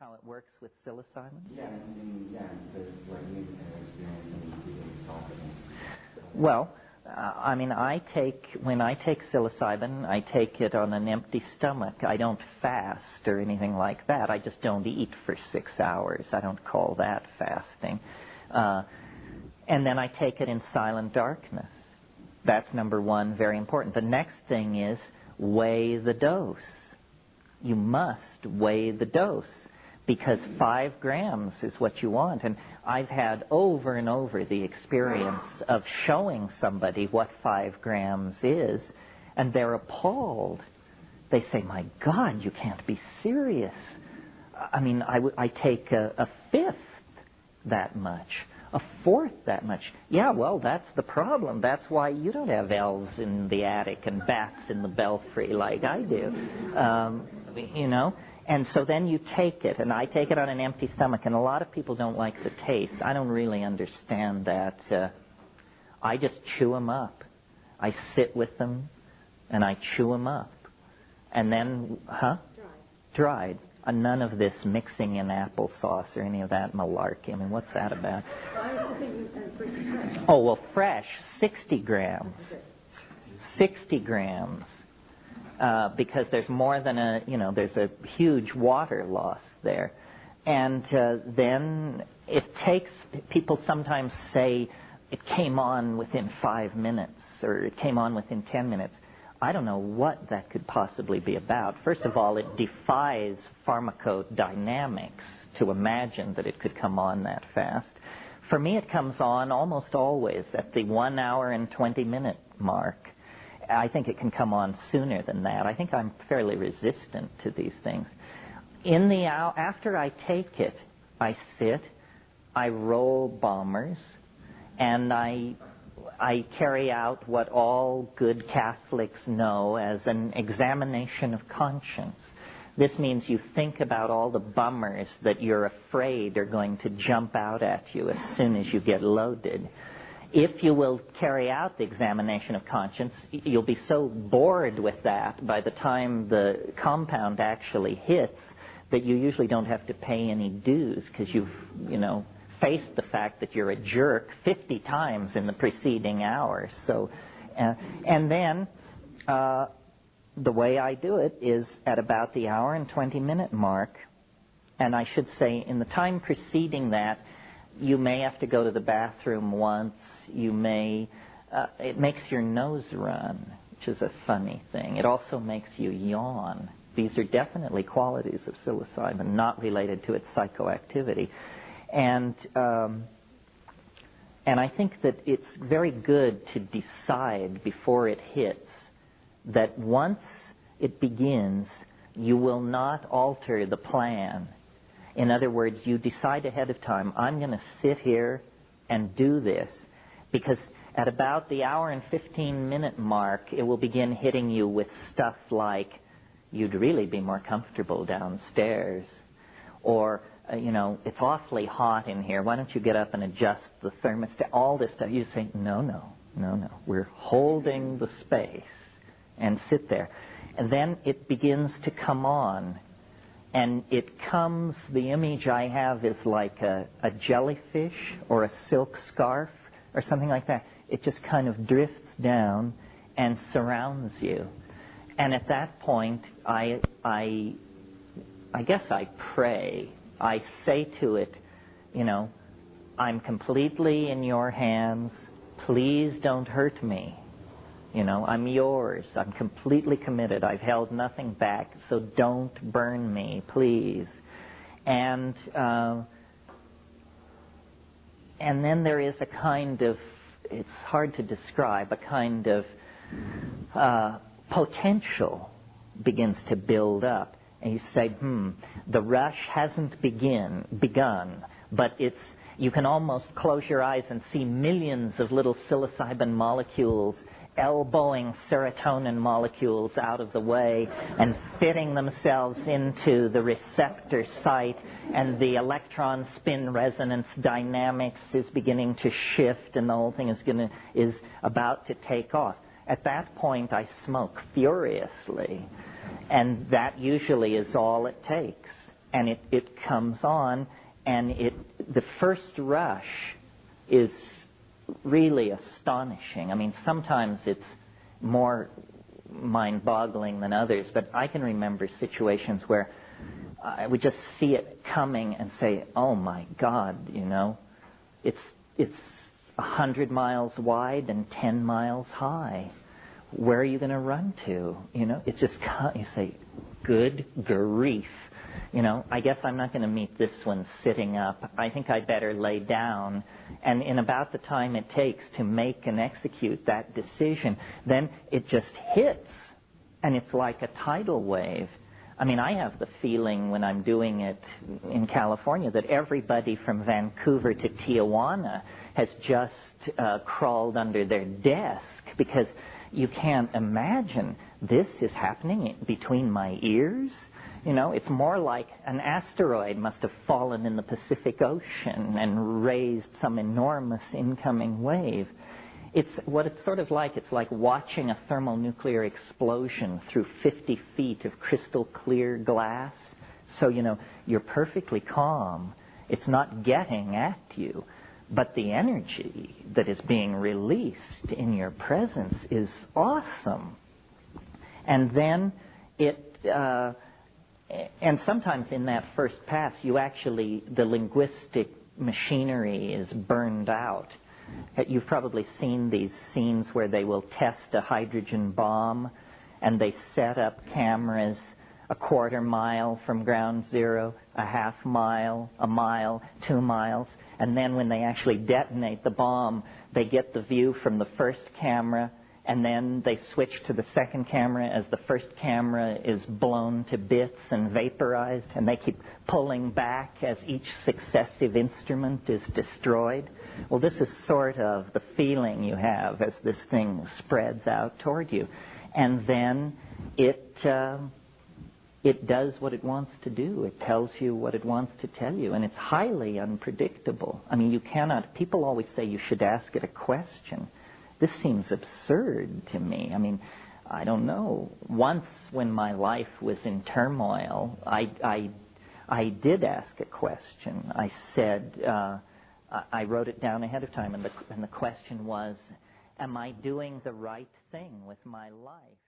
how it works with psilocybin? Yeah, what you experience and you solve it. Well, I mean, when I take psilocybin, I take it on an empty stomach. I don't fast or anything like that. I just don't eat for 6 hours. I don't call that fasting. And then I take it in silent darkness. That's number one, very important. The next thing is weigh the dose. You must weigh the dose, because 5 grams is what you want. And I've had over and over the experience of showing somebody what 5 grams is, and they're appalled. They say, my God, you can't be serious. I mean, I take a fifth that much, a fourth that much. Yeah, well, that's the problem. That's why you don't have elves in the attic and bats in the belfry like I do, you know. And so then you take it, and I take it on an empty stomach, and a lot of people don't like the taste. I don't really understand that. I just chew them up. I sit with them, and I chew them up. And then, Dried. None of this mixing in applesauce or any of that malarkey. I mean, what's that about? Well, I was thinking fresh. Oh, well, fresh, 60 grams. 60 grams. Because there's more than there's a huge water loss there. And then it takes, people sometimes say it came on within 5 minutes or it came on within 10 minutes. I don't know what that could possibly be about. First of all, it defies pharmacodynamics to imagine that it could come on that fast. For me, it comes on almost always at the 1 hour and 20-minute mark. I think it can come on sooner than that. I think I'm fairly resistant to these things. In the hour after I take it, I sit, I roll bombers, and I carry out what all good Catholics know as an examination of conscience. This means you think about all the bummers that you're afraid are going to jump out at you as soon as you get loaded. If you will carry out the examination of conscience, you'll be so bored with that by the time the compound actually hits that you usually don't have to pay any dues, because you've, faced the fact that you're a jerk 50 times in the preceding hour. So, and then the way I do it is at about the hour and 20-minute mark, and I should say in the time preceding that, you may have to go to the bathroom once. You may, it makes your nose run, which is a funny thing. It also makes you yawn. These are definitely qualities of psilocybin, not related to its psychoactivity. And I think that it's very good to decide before it hits that once it begins, you will not alter the plan. In other words, you decide ahead of time, I'm going to sit here and do this, because at about the hour and 15-minute mark, it will begin hitting you with stuff like, you'd really be more comfortable downstairs, or, it's awfully hot in here. Why don't you get up and adjust the thermostat? All this stuff. You say, no. We're holding the space, and sit there. And then it begins to come on. And it comes, the image I have is like a jellyfish or a silk scarf or something like that. It just kind of drifts down and surrounds you. And at that point, I guess I pray. I say to it, I'm completely in your hands. Please don't hurt me. I'm yours. I'm completely committed. I've held nothing back, so don't burn me, please. And then there is a kind of, it's hard to describe, a kind of potential begins to build up. And you say, the rush hasn't begun, but you can almost close your eyes and see millions of little psilocybin molecules elbowing serotonin molecules out of the way and fitting themselves into the receptor site, and the electron spin resonance dynamics is beginning to shift, and the whole thing is about to take off. At that point, I smoke furiously, and that usually is all it takes. and it comes on, and the first rush is really astonishing. I mean, sometimes it's more mind-boggling than others, but I can remember situations where I would just see it coming and say, oh my God, you know, it's 100 miles wide and 10 miles high. Where are you going to run to? You know, it's just, you say, good grief. You know, I guess I'm not going to meet this one sitting up. I think I better lay down. And in about the time it takes to make and execute that decision, then it just hits. And it's like a tidal wave. I mean, I have the feeling when I'm doing it in California that everybody from Vancouver to Tijuana has just crawled under their desk, because you can't imagine this is happening between my ears. You know, it's more like an asteroid must have fallen in the Pacific Ocean and raised some enormous incoming wave. It's what it's sort of like. It's like watching a thermonuclear explosion through 50 feet of crystal clear glass. So, you know, you're perfectly calm. It's not getting at you. But the energy that is being released in your presence is awesome. And then and sometimes in that first pass, the linguistic machinery is burned out. You've probably seen these scenes where they will test a hydrogen bomb, and they set up cameras a quarter mile from ground zero, a half mile, a mile, 2 miles, and then when they actually detonate the bomb, they get the view from the first camera, and then they switch to the second camera as the first camera is blown to bits and vaporized, and they keep pulling back as each successive instrument is destroyed. Well, this is sort of the feeling you have as this thing spreads out toward you. And then it does what it wants to do. It tells you what it wants to tell you, and it's highly unpredictable. I mean, you cannot, people always say you should ask it a question. This seems absurd to me. I mean, I don't know. Once when my life was in turmoil, I did ask a question. I said, I wrote it down ahead of time, and the question was, am I doing the right thing with my life?